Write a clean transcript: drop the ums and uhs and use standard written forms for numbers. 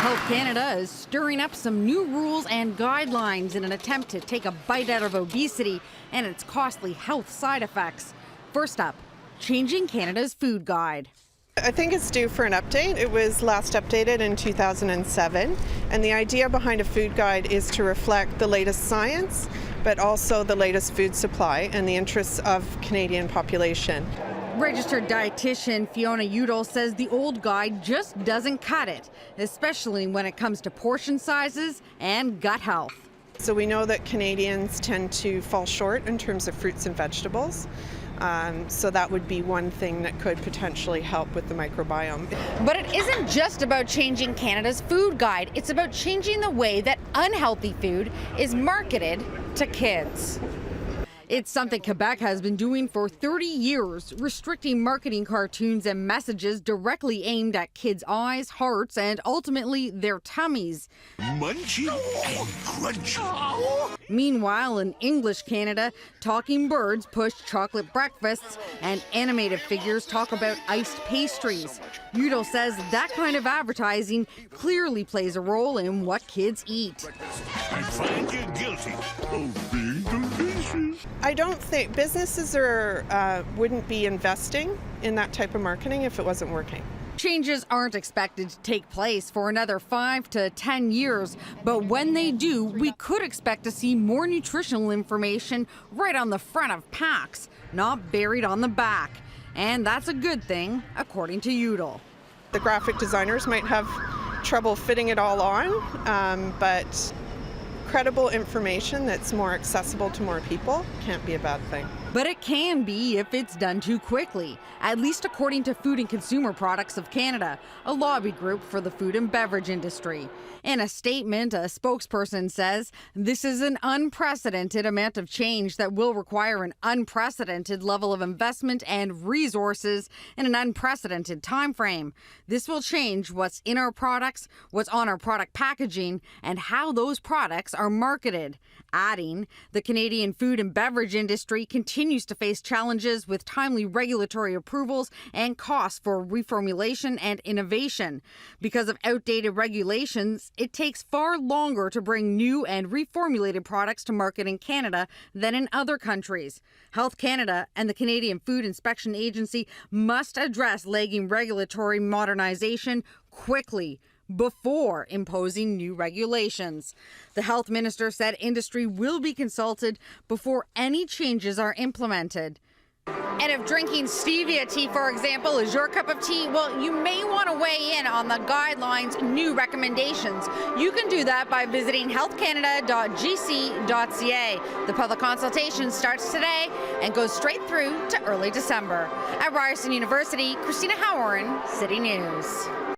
Health Canada is stirring up some new rules and guidelines in an attempt to take a bite out of obesity and its costly health side effects. First up, changing Canada's food guide. I think it's due for an update. It was last updated in 2007, and the idea behind a food guide is to reflect the latest science, but also the latest food supply and the interests of Canadian population. Registered dietitian Fiona Udall says the old guide just doesn't cut it, especially when it comes to portion sizes and gut health. So we know that Canadians tend to fall short in terms of fruits and vegetables. So that would be one thing that could potentially help with the microbiome. But it isn't just about changing Canada's food guide. It's about changing the way that unhealthy food is marketed to kids. It's something Quebec has been doing for 30 years, restricting marketing cartoons and messages directly aimed at kids' eyes, hearts, and ultimately their tummies. Munchy and crunchy. Meanwhile, in English Canada, talking birds push chocolate breakfasts and animated figures talk about iced pastries. Udall says that kind of advertising clearly plays a role in what kids eat. I find you guilty of being delicious. I don't think businesses wouldn't be investing in that type of marketing if it wasn't working. Changes aren't expected to take place for another 5 to 10 years, but when they do, we could expect to see more nutritional information right on the front of packs, not buried on the back. And that's a good thing, according to Udall. The graphic designers might have trouble fitting it all on, but credible information that's more accessible to more people can't be a bad thing. But it can be if it's done too quickly, at least according to Food and Consumer Products of Canada, a lobby group for the food and beverage industry. In a statement, a spokesperson says, "This is an unprecedented amount of change that will require an unprecedented level of investment and resources in an unprecedented time frame. This will change what's in our products, what's on our product packaging, and how those products are marketed." Adding, the Canadian food and beverage industry continues to face challenges with timely regulatory approvals and costs for reformulation and innovation. Because of outdated regulations, it takes far longer to bring new and reformulated products to market in Canada than in other countries. Health Canada and the Canadian Food Inspection Agency must address lagging regulatory modernization quickly before imposing new regulations. The health minister said industry will be consulted before any changes are implemented. And if drinking stevia tea, for example, is your cup of tea, well, you may want to weigh in on the guidelines' new recommendations. You can do that by visiting healthcanada.gc.ca. The public consultation starts today and goes straight through to early December. At Ryerson University, Christina Howard, City News.